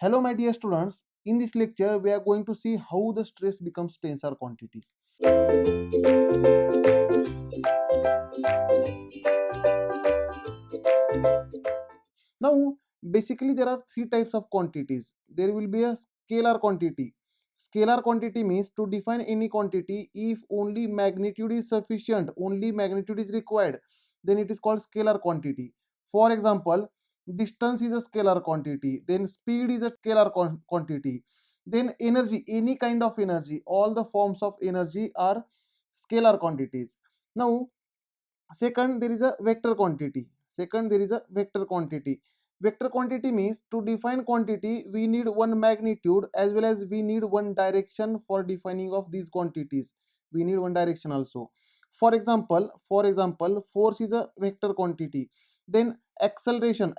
Hello, my dear students. In this lecture, we are going to see how the stress becomes tensor quantity. Now, basically, there are three types of quantities. There will be a scalar quantity. Scalar quantity means to define any quantity if only magnitude is sufficient, only magnitude is required, then it is called scalar quantity. For example, distance is a scalar quantity, then speed is a scalar quantity, then energy, any kind of energy, all the forms of energy are scalar quantities. Now, second, there is a vector quantity. Second, there is a vector quantity. Vector quantity means to define quantity, we need one magnitude as well as we need one direction for defining of these quantities. We need one direction also. For example, force is a vector quantity. Then acceleration,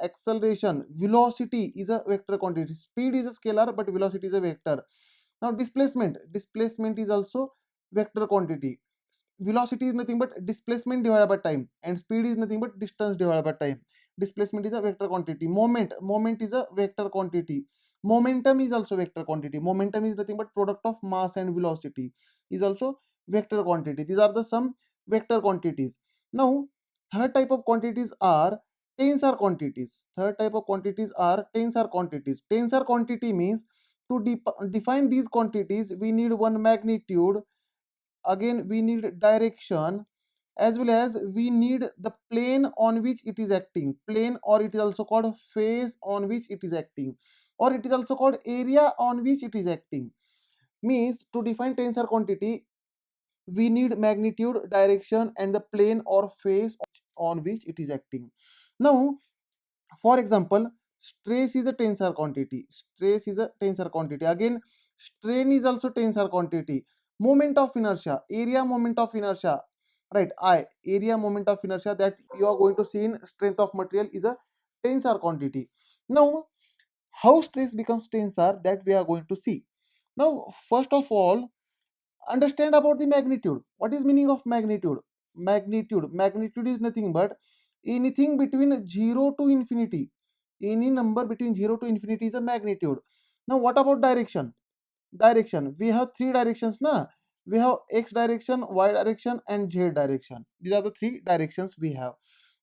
velocity is a vector quantity. Speed is a scalar, but velocity is a vector. Now displacement is also vector quantity. Velocity is nothing but displacement divided by time, and speed is nothing but distance divided by time. Displacement is a vector quantity. Moment is a vector quantity. Momentum is also vector quantity. Momentum is nothing but product of mass and velocity, is also vector quantity. These are the some vector quantities. Now, third type of quantities are tensor quantities. Third type of quantities are tensor quantities. Tensor quantity means to define these quantities we need one magnitude, again we need direction, as well as we need the plane on which it is acting, plane, or it is also called phase on which it is acting, or it is also called area on which it is acting. Means to define tensor quantity we need magnitude, direction, and the plane or phase on which it is acting. Now, for example, stress is a tensor quantity. Stress is a tensor quantity. Again, strain is also tensor quantity. Moment of inertia, area moment of inertia, right? Area moment of inertia that you are going to see in strength of material is a tensor quantity. Now, how stress becomes tensor, that we are going to see. Now, first of all, understand about the magnitude. What is meaning of magnitude? Magnitude is nothing but anything between 0 to infinity. Any number between 0 to infinity is a magnitude. Now, what about direction? Direction, we have three directions na. We have x direction, y direction, and z direction. These are the three directions we have.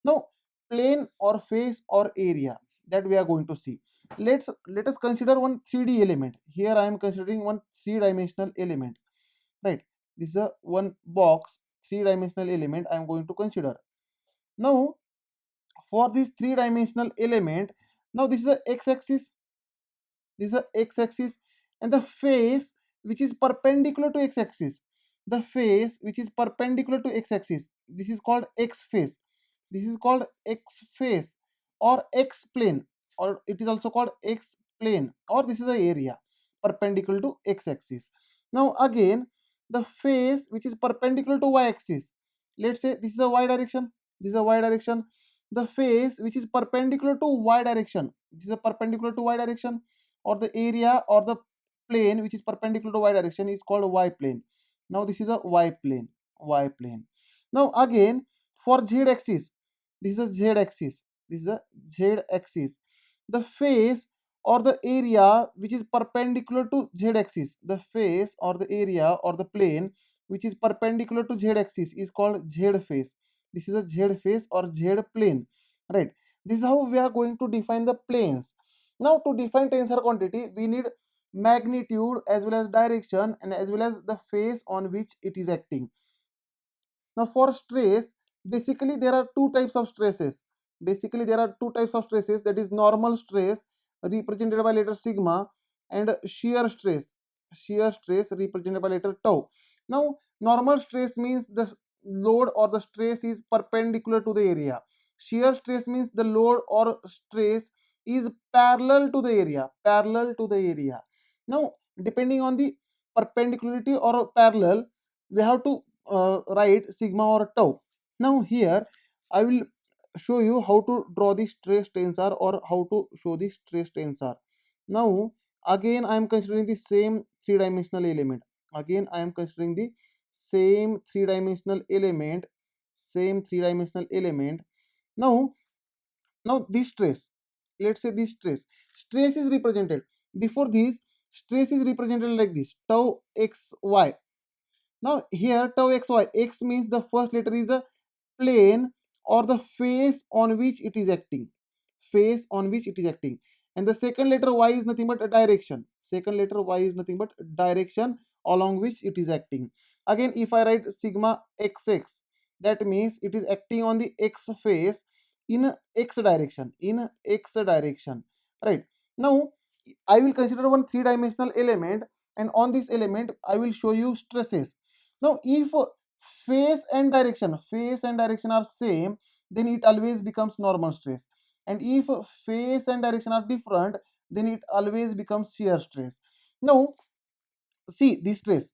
Now, plane or face or area, that we are going to see. Let us consider one 3D element. Here I am considering one three-dimensional element, right? This is a one box, three-dimensional element I am going to consider. Now, for this three-dimensional element, now this is a x-axis, this is a x-axis, and the face which is perpendicular to x-axis, the face which is perpendicular to x-axis, this is called x face. This is called x face or x plane, or it is also called x plane, or this is the area perpendicular to x-axis. Now again, the face which is perpendicular to y-axis, let's say this is a y direction, this is a y direction. The face which is perpendicular to y direction, this is a perpendicular to y direction, or the area or the plane which is perpendicular to y direction is called y plane. Now this is a y plane, y plane. Now again, for z axis, this is a z axis, this is a z axis. The face or the area which is perpendicular to z axis, the face or the area or the plane which is perpendicular to z axis is called z face. This is a z face or z plane, right? This is how we are going to define the planes. Now, to define tensor quantity, we need magnitude as well as direction and as well as the phase on which it is acting. Now, for stress, basically there are two types of stresses. Basically, there are two types of stresses, that is normal stress represented by letter sigma, and shear stress represented by letter tau. Now, normal stress means the load or the stress is perpendicular to the area. Shear stress means the load or stress is parallel to the area, parallel to the area. Now, depending on the perpendicularity or parallel, we have to write sigma or tau. Now here I will show you how to draw the stress tensor or how to show the stress tensor. Now again I am considering the same three-dimensional element. Again I am considering the same three-dimensional element, same three-dimensional element. Now, this stress, let's say this stress is represented. Before this, stress is represented like this, tau xy. Now here tau xy, x means the first letter is a plane or the face on which it is acting, face on which it is acting, and the second letter y is nothing but a direction, second letter y is nothing but direction along which it is acting. Again, if I write sigma xx, that means it is acting on the x face in x direction, in x direction, right? Now I will consider one three-dimensional element, and on this element I will show you stresses. Now if face and direction are same, then it always becomes normal stress, and if face and direction are different, then it always becomes shear stress. Now see this stress.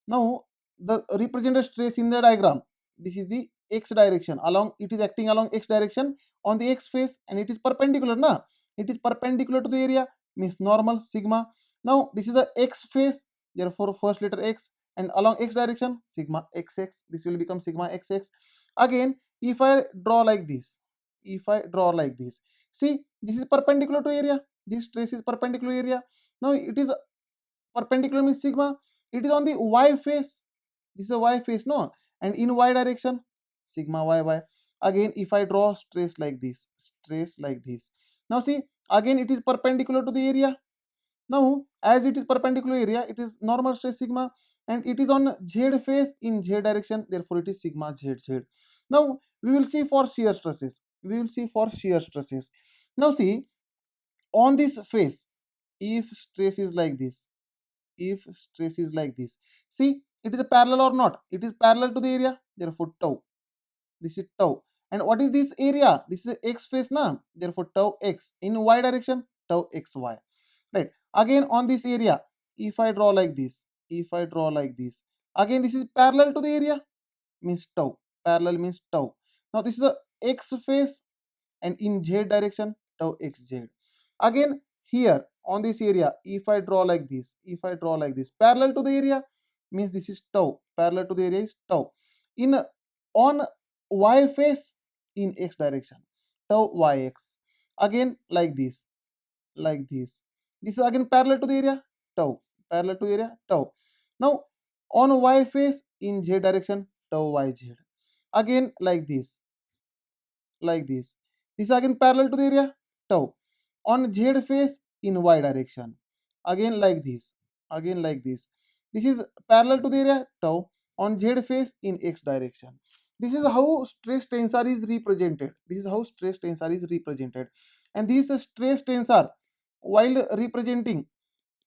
Now the represented stress in the diagram, this is the x direction, along it is acting along x direction on the x face, and it is perpendicular na, it is perpendicular to the area, means normal sigma. Now this is the x face, therefore first letter x, and along x direction sigma xx, this will become sigma xx. Again, if I draw like this, if I draw like this, see this is perpendicular to area, this stress is perpendicular area. Now it is perpendicular means sigma, it is on the y face, this is a y face, no, and in y direction sigma yy. Again, if I draw stress like this, stress like this, now see again it is perpendicular to the area. Now as it is perpendicular area, it is normal stress sigma, and it is on z face in z direction, therefore it is sigma zz. Now we will see for shear stresses, we will see for shear stresses. Now see on this face, if stress is like this, if stress is like this, see it is a parallel or not, it is parallel to the area, therefore tau, this is tau. And what is this area, this is x face na, therefore tau x. In y direction tau xy, right? Again on this area, if I draw like this, if I draw like this, again this is parallel to the area, means tau, parallel means tau. Now this is the x face, and in z direction tau xz. Again here on this area, if I draw like this, if I draw like this, parallel to the area, means this is tau, parallel to the area is tau. In on y face in x direction tau yx. Again like this, like this is again parallel to the area tau, parallel to the area tau. Now on y face in z direction tau yz. Again like this, like this is again parallel to the area tau. On z face in y direction, again like this, again like this is parallel to the area tau on z face in x direction. This is how stress tensor is represented, this is how stress tensor is represented. And this stress tensor, while representing,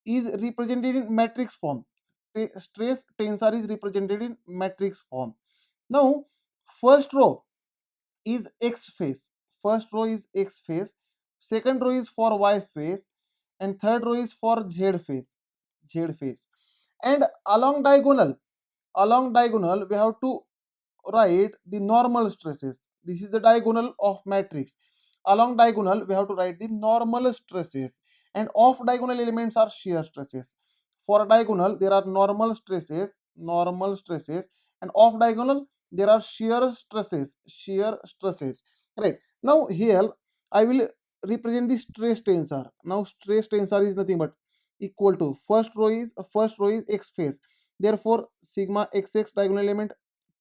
is represented in matrix form. Stress tensor is represented in matrix form. Now first row is x face, first row is x face, second row is for y face, and third row is for z face, z face. And along diagonal, along diagonal we have to write the normal stresses, this is the diagonal of matrix. Along diagonal we have to write the normal stresses, and off diagonal elements are shear stresses. For diagonal there are normal stresses, normal stresses, and off diagonal there are shear stresses, shear stresses, right? Now here I will represent the stress tensor. Now stress tensor is nothing but equal to first row is x face, therefore sigma xx diagonal element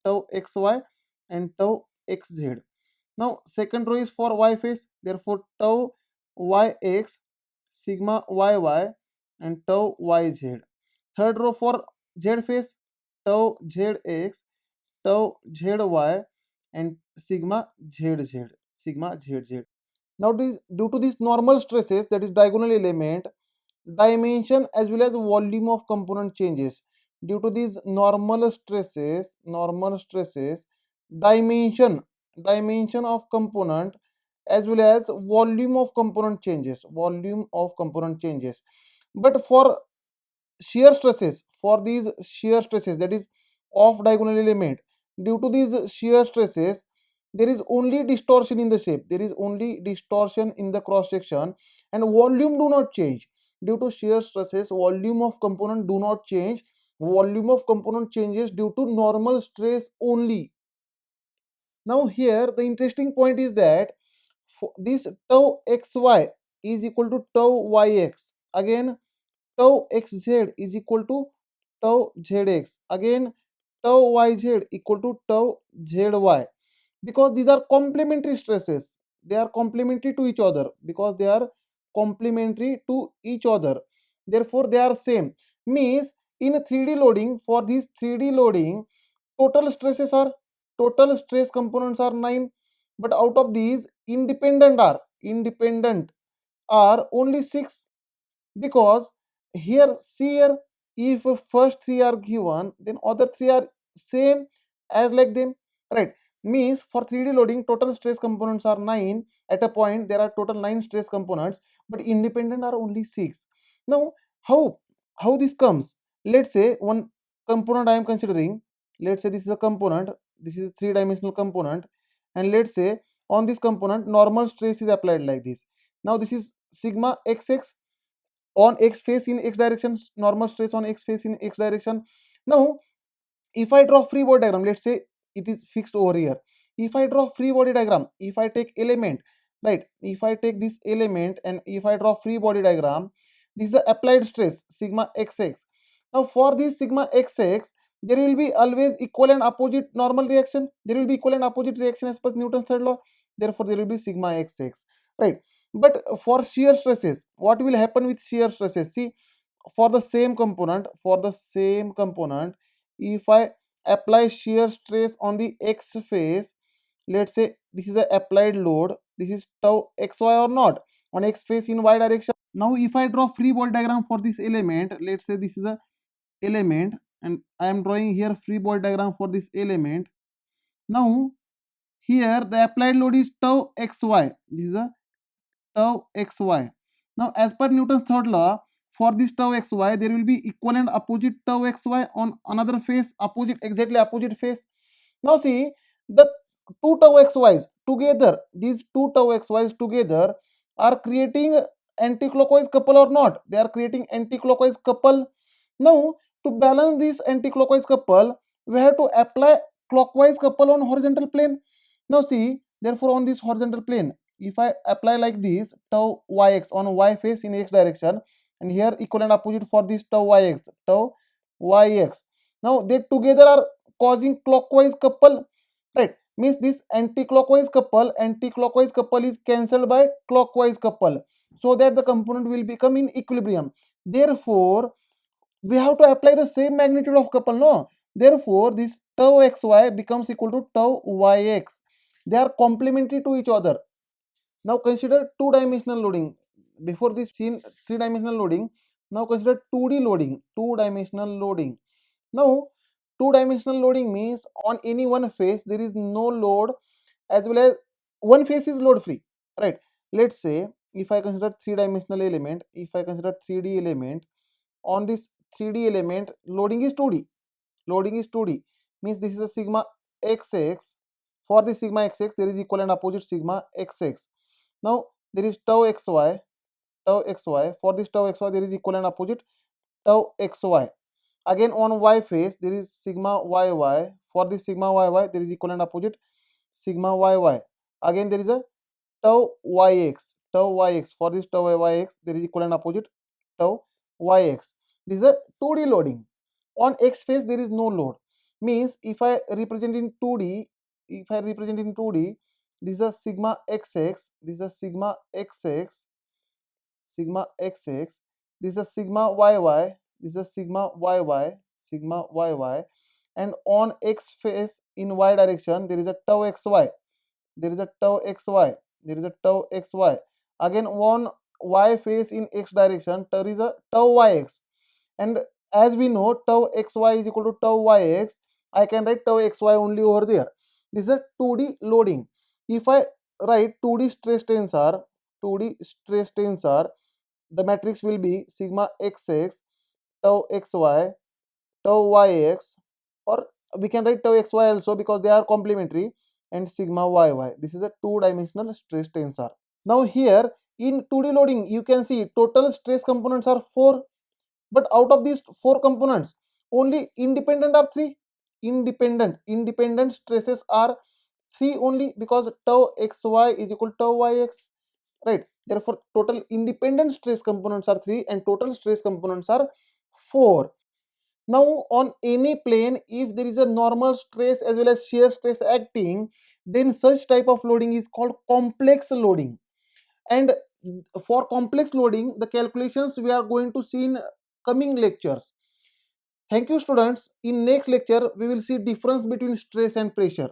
tau xy and tau xz. Now second row is for y face, therefore tau yx sigma yy and tau yz. Third row for z face, tau zx, tau zy, and sigma zz, sigma zz. Now due to these normal stresses, that is diagonal element, dimension as well as volume of component changes. Due to these normal stresses, dimension of component as well as volume of component changes, volume of component changes. But for shear stresses, for these shear stresses, that is off diagonal element, due to these shear stresses there is only distortion in the shape, there is only distortion in the cross section, and volume do not change. Due to shear stresses, volume of component do not change, volume of component changes due to normal stress only. Now here the interesting point is that this tau xy is equal to tau yx. again tau xz is equal to tau zx, again tau yz equal to tau zy, because these are complementary stresses. They are complementary to each other, because they are complementary to each other, therefore they are same. Means in 3D loading, for this 3D loading, total stresses are, total stress components are 9, but out of these independent are only 6, because here see here, if first three are given, then other three are same as like them, right? Means for 3D loading, total stress components are 9. At a point there are total 9 stress components, but independent are only 6. Now how this comes? Let's say one component I am considering, let's say this is a component, this is a three-dimensional component, and let's say on this component normal stress is applied like this. Now this is sigma xx on x face in x direction, normal stress on x face in x direction. Now if I draw free body diagram, let's say it is fixed over here. If I draw free body diagram, if I take element, right, if I take this element and if I draw free body diagram, this is the applied stress sigma xx. Now for this sigma xx, there will be always equal and opposite normal reaction, there will be equal and opposite reaction as per Newton's third law, therefore there will be sigma xx, right? But for shear stresses, what will happen with shear stresses? See, for the same component, if I apply shear stress on the x face, let's say this is the applied load, this is tau xy or not, on x face in y direction. Now if I draw free body diagram for this element, let's say this is a element and I am drawing here free body diagram for this element. Now here the applied load is tau xy, this is a tau xy. Now as per Newton's third law, for this tau xy there will be equal and opposite tau xy on another face, opposite, exactly opposite face. Now see, the two tau xy's together, these two tau xy's together are creating anti-clockwise couple or not? They are creating anti-clockwise couple. Now to balance this anti-clockwise couple, we have to apply clockwise couple on horizontal plane. Now see, therefore on this horizontal plane, if I apply like this tau yx on y face in x direction, and here equal and opposite for this tau yx. Now they together are causing clockwise couple, right? Means this anti-clockwise couple is cancelled by clockwise couple, so that the component will become in equilibrium. Therefore we have to apply the same magnitude of couple, no? Therefore this tau xy becomes equal to tau yx. They are complementary to each other. Now consider two-dimensional loading. Before this seen three-dimensional loading, now consider 2D loading, two-dimensional loading. Now two-dimensional loading means on any one face there is no load, as well as one face is load free, right? Let's say if I consider three-dimensional element, if I consider 3D element, on this 3D element loading is 2D, loading is 2D, means this is a sigma xx. For the sigma xx there is equal and opposite sigma xx. Now there is tau xy. For this tau xy there is equal and opposite tau xy. Again on y face there is sigma yy. For this sigma yy there is equal and opposite sigma yy. Again there is a tau yx. For this tau yx there is equal and opposite tau yx. This is a 2D loading. On x face there is no load. Means if I represent in 2D, this is a sigma xx, this is a sigma xx, this is a sigma yy, this is a sigma yy, and on x face in y direction there is a tau xy, again on y face in x direction there is a tau yx, and as we know tau xy is equal to tau yx, I can write tau xy only over there. This is a 2D loading. If I write 2D stress tensor, the matrix will be sigma xx, tau xy, tau yx, or we can write tau xy also because they are complementary, and sigma yy. This is a two-dimensional stress tensor. Now here in 2D loading you can see total stress components are 4, but out of these 4 components only independent are 3. Independent stresses are 3 only, because tau xy is equal to tau yx, right? Therefore, total independent stress components are 3 and total stress components are 4. Now, on any plane, if there is a normal stress as well as shear stress acting, then such type of loading is called complex loading. And for complex loading, the calculations we are going to see in coming lectures. Thank you, students. In next lecture, we will see difference between stress and pressure.